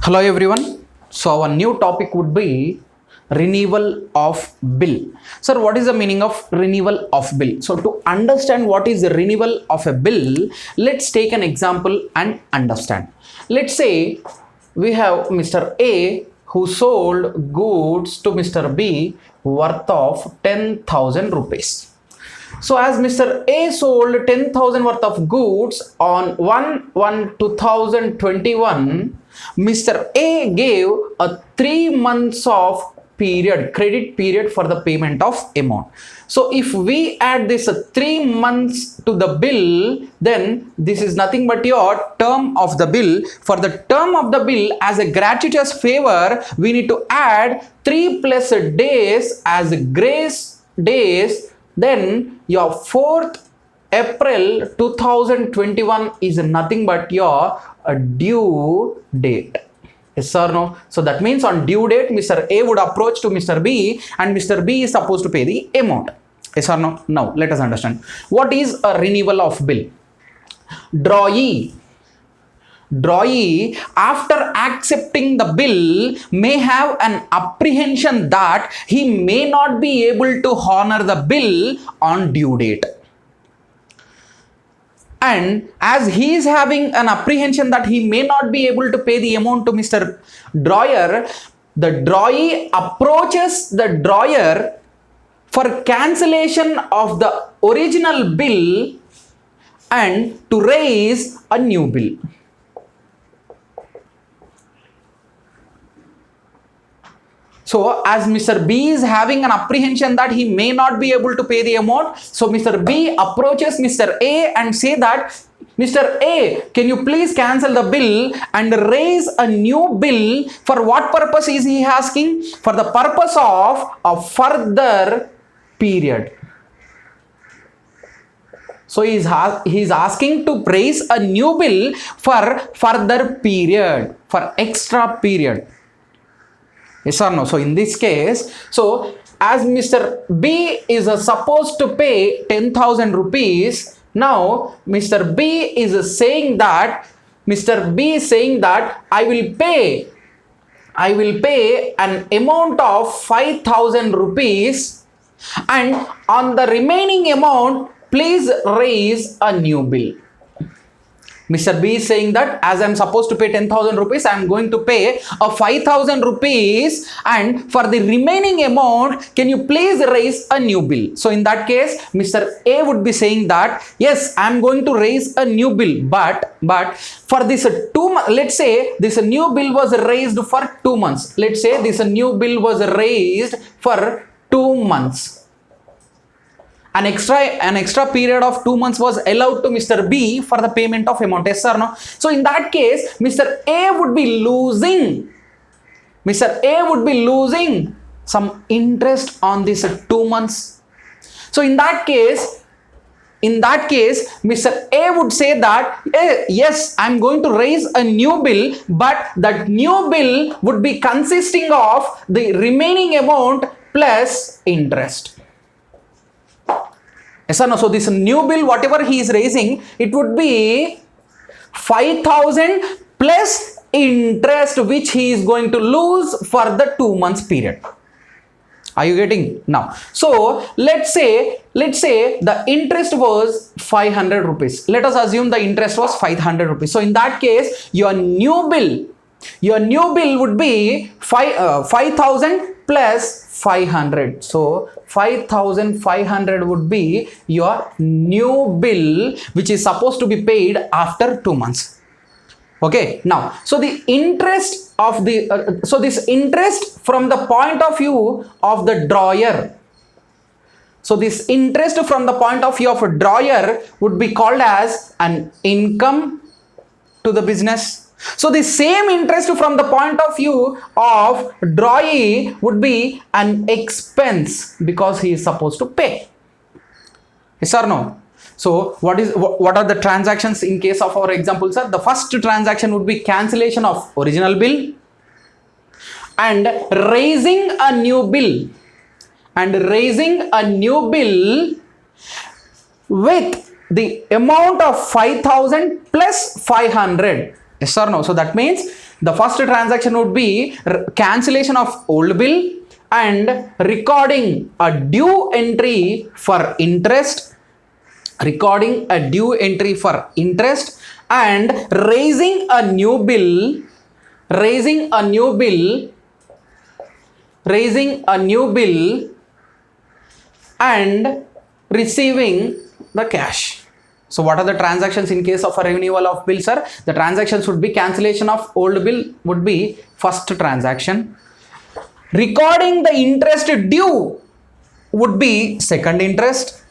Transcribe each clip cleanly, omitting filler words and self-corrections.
Hello everyone. So our new topic would be renewal of bill. Sir, what is the meaning of renewal of bill? So to understand what is the renewal of a bill, let's take an example and understand. Let's say we have Mr. A who sold goods to Mr. B worth of 10,000 rupees. So as Mr. A sold 10,000 worth of goods on 1/1/2021, Mr. A gave a 3 months of credit period for the payment of amount. So if we add this 3 months to the bill, then this is nothing but your term of the bill. For the term of the bill, as a gratuitous favor, we need to add 3 plus days as grace days. Then your 4th April 2021 is nothing but your due date. Yes or no? So that means on due date, Mr. A would approach to Mr. B and Mr. B is supposed to pay the amount. Yes or no? Now let us understand. What is a renewal of bill? Drawee, after accepting the bill, may have an apprehension that he may not be able to honor the bill on due date. And as he is having an apprehension that he may not be able to pay the amount to Mr. Drawer, the drawee approaches the drawer for cancellation of the original bill and to raise a new bill. So as Mr. B is having an apprehension that he may not be able to pay the amount, so Mr. B approaches Mr. A and say that, Mr. A, can you please cancel the bill and raise a new bill? For what purpose is he asking? For the purpose of a further period. So he's asking to raise a new bill for further period, for extra period. Yes or no? So in this case, so as Mr. B is supposed to pay 10,000 rupees, now Mr. B is saying that I will pay an amount of 5,000 rupees, and on the remaining amount, please raise a new bill. Mr. B is saying that as I am supposed to pay 10,000 rupees, I am going to pay a 5,000 rupees, and for the remaining amount, can you please raise a new bill? So in that case, Mr. A would be saying that, yes, I am going to raise a new bill, but for this 2 months, let's say this new bill was raised for 2 months. Let's say this new bill was raised for 2 months. An extra period of 2 months was allowed to Mr. B for the payment of amount. Yes or no? So in that case, Mr. A would be losing some interest on this 2 months. So in that case, Mr. A would say that, yes, I'm going to raise a new bill, but that new bill would be consisting of the remaining amount plus interest. Yes or no? So this new bill, whatever he is raising, it would be 5,000 plus interest which he is going to lose for the 2 months period. Are you getting now? So let's say the interest was 500 rupees. Let us assume the interest was 500 rupees. So in that case, your new bill would be 5,000 plus 500. So 5,500 would be your new bill, which is supposed to be paid after 2 months. Okay, now, so the interest of the, this interest from the point of view of the drawer. So this interest from the point of view of a drawer would be called as an income to the business. So the same interest from the point of view of drawee would be an expense because he is supposed to pay. Yes or no? So what are the transactions in case of our example, sir? The first transaction would be cancellation of original bill and raising a new bill with the amount of 5,000 plus 500. Yes or no? So that means the first transaction would be cancellation of old bill and recording a due entry for interest, and raising a new bill and receiving the cash. So what are the transactions in case of a renewal of bill, sir? The transactions would be cancellation of old bill would be first transaction. Recording the interest due would be second interest.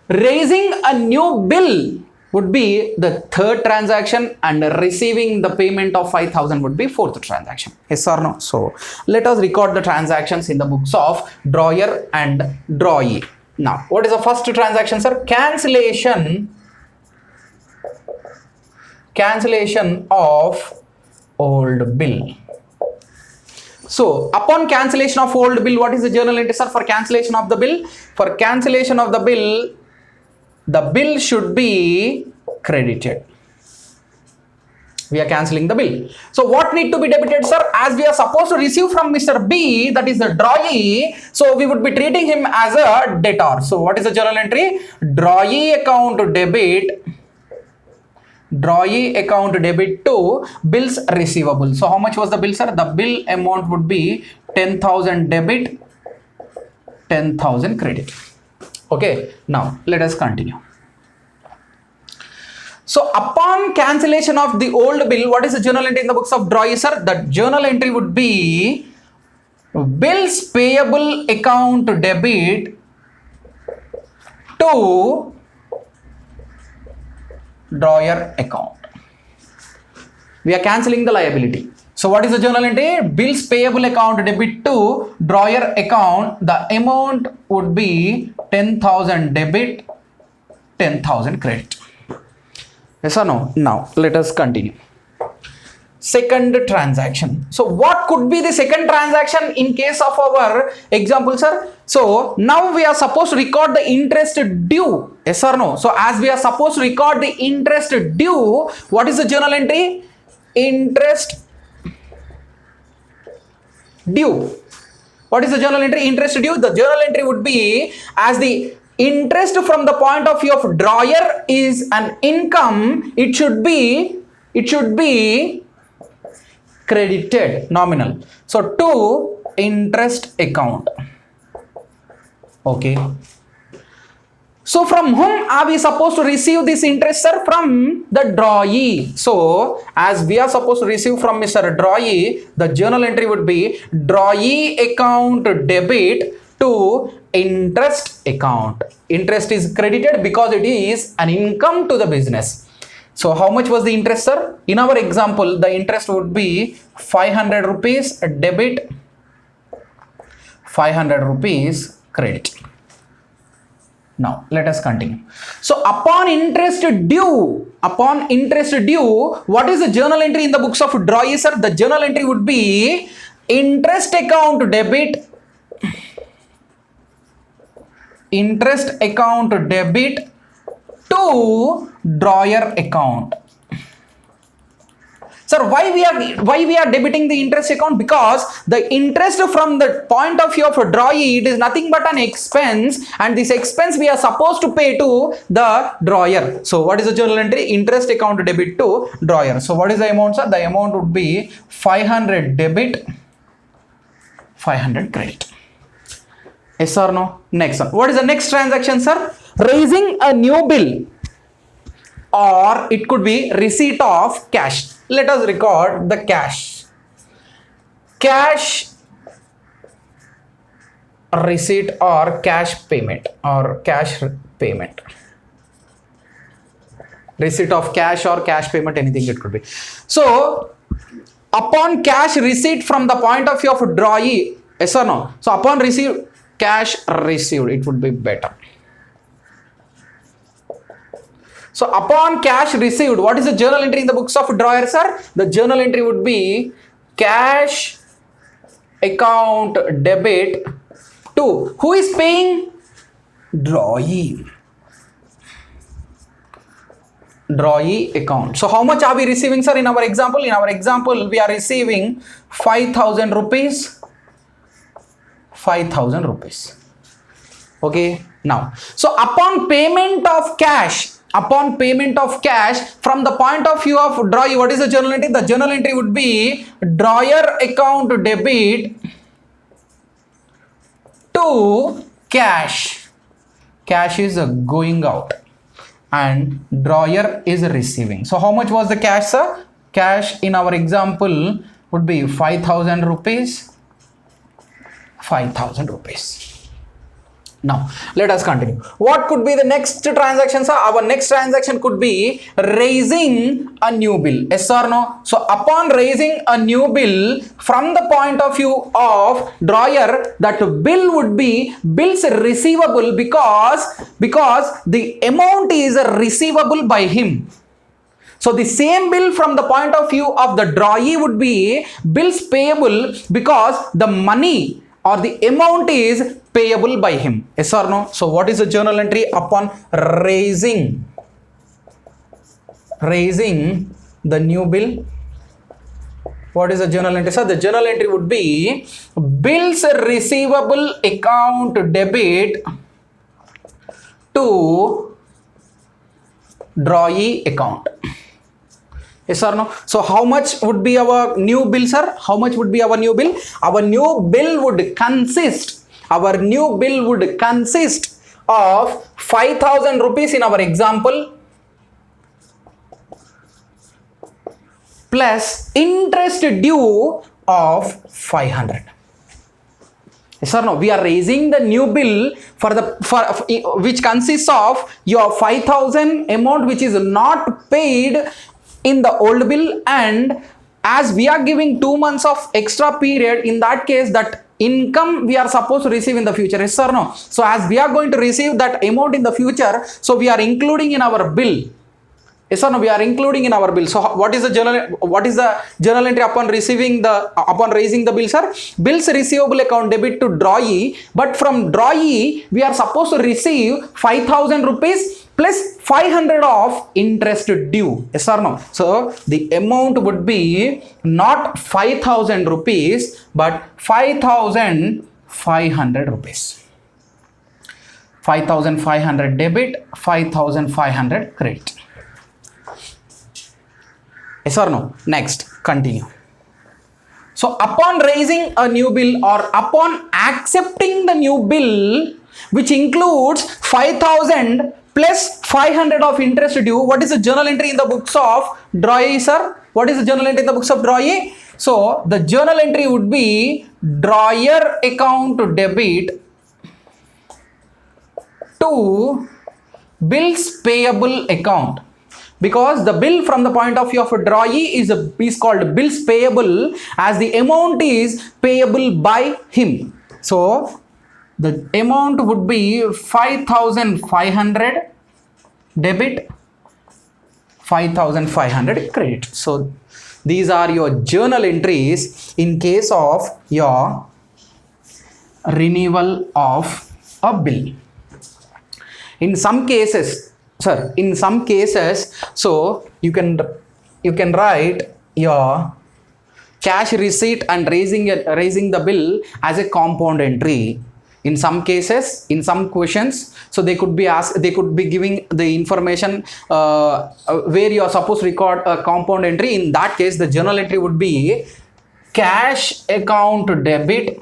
Raising a new bill would be the third transaction, and receiving the payment of 5,000 would be fourth transaction. Yes or no? So let us record the transactions in the books of drawer and drawee. Now, what is the first transaction, sir? Cancellation of old bill. So upon cancellation of old bill, what is the journal entry, sir, for cancellation of the bill? For cancellation of the bill should be credited. We are cancelling the bill. So what need to be debited, sir? As we are supposed to receive from Mr. B, that is the drawee, so we would be treating him as a debtor. So what is the journal entry? Drawee account debit to bills receivable. So how much was the bill, sir? The bill amount would be 10,000 debit, 10,000 credit. Okay, now let us continue. So upon cancellation of the old bill, what is the journal entry in the books of drawee, sir? The journal entry would be bills payable account debit to drawer account. We are cancelling the liability. So what is the journal entry? Bills payable account debit to drawer account. The amount would be 10,000 debit, 10,000 credit. Yes or no? Now let us continue. Second transaction. So what could be the second transaction in case of our example, sir? So now we are supposed to record the interest due. Yes or no? So as we are supposed to record the interest due, what is the journal entry? Interest due. What is the journal entry? Interest due. The journal entry would be, as the interest from the point of view of drawer is an income, it should be credited, nominal. So to interest account. Okay. So from whom are we supposed to receive this interest, sir? From the drawee. So as we are supposed to receive from Mr. Drawee, the journal entry would be drawee account debit to interest account. Interest is credited because it is an income to the business. So how much was the interest, sir? In our example, the interest would be 500 rupees debit, 500 rupees credit. Now let us continue. So upon interest due, what is the journal entry in the books of drawee, sir? The journal entry would be interest account debit, to drawer account. Sir, why we are debiting the interest account? Because the interest from the point of view of a drawee, it is nothing but an expense, and this expense we are supposed to pay to the drawer. So what is the journal entry? Interest account debit to drawer. So what is the amount, sir? The amount would be 500 debit, 500 credit. Yes or no? Next one. What is the next transaction, sir? Raising a new bill, or it could be receipt of cash. Let us record the cash. Cash receipt or cash payment or cash payment. Receipt of cash or cash payment, anything it could be. So upon cash receipt from the point of view of drawee, yes or no? So upon receive cash received, it would be better. So upon cash received, what is the journal entry in the books of drawer, sir? The journal entry would be cash account debit to, who is paying? Drawee. drawee account. So how much are we receiving, sir, in our example? In our example, we are receiving 5,000 rupees. 5,000 rupees. Okay, now, so upon payment of cash from the point of view of drawee, what is the journal entry? The journal entry would be drawer account debit to cash. Cash is going out and drawer is receiving. So how much was the cash, sir? Cash in our example would be 5,000 rupees. 5,000 rupees. Now, let us continue. What could be the next transaction, sir? Our next transaction could be raising a new bill. Yes or no? So, upon raising a new bill from the point of view of drawer, that bill would be bills receivable because the amount is receivable by him. So, the same bill from the point of view of the drawee would be bills payable because the money or the amount is payable by him. Yes or no? So what is the journal entry upon raising the new bill? What is the journal entry, sir? The journal entry would be bills receivable account debit to drawee account. Yes or no? So how much would be our new bill, sir? How much would be our new bill? Our new bill would consist of 5,000 rupees in our example plus interest due of 500. Yes or no? We are raising the new bill for which consists of your 5,000 amount which is not paid in the old bill, and as we are giving 2 months of extra period, in that case that income we are supposed to receive in the future. Yes or no? So as we are going to receive that amount in the future, so we are including in our bill. Yes or no? We are including in our bill. So what is the journal entry upon raising the bill, sir? Bills receivable account debit to drawee, but from drawee we are supposed to receive 5,000 rupees plus 500 of interest due. Yes or no? So the amount would be not 5,000 rupees but 5,500 rupees. 5,500 debit, 5,500 credit. Yes or no? Next, continue. So upon raising a new bill or upon accepting the new bill which includes 5,000 plus 500 of interest due, what is the journal entry in the books of drawee, sir? What is the journal entry in the books of drawee? So the journal entry would be drawer account debit to bills payable account, because the bill from the point of view of a drawee is called bills payable as the amount is payable by him. So the amount would be 5,500 debit, 5,500 credit. So these are your journal entries in case of your renewal of a bill. In some cases, sir, so you can write your cash receipt and raising the bill as a compound entry. In some cases, in some questions, so they could be giving the information where you are supposed to record a compound entry. In that case, the journal entry would be cash account debit.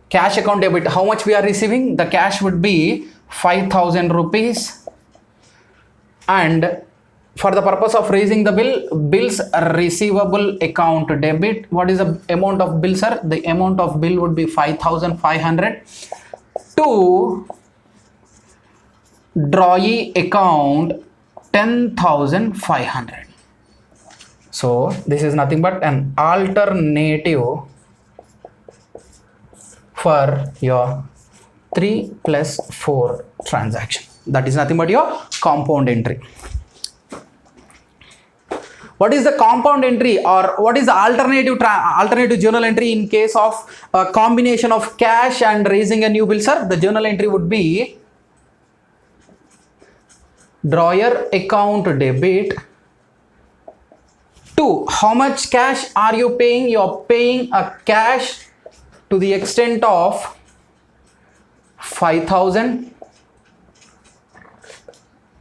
Cash account debit, how much we are receiving? The cash would be 5,000 rupees, and for the purpose of raising the bill, bills receivable account debit. What is the amount of bill, sir? The amount of bill would be 5,500 to drawee account 10,500. So this is nothing but an alternative for your 3 plus 4 transaction. That is nothing but your compound entry. What is the compound entry, or what is the alternative journal entry in case of a combination of cash and raising a new bill, sir? The journal entry would be drawer account debit to how much cash are you paying? You are paying a cash to the extent of 5,000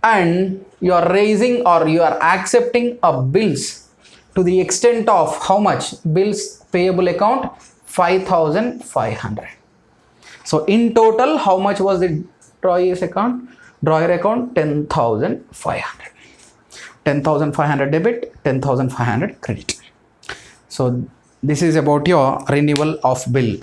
and you are raising or you are accepting a bills to the extent of how much? Bills payable account 5,500. So in total, how much was the drawer account? Drawer account 10,500. 10,500 debit, 10,500 credit. So this is about your renewal of bill.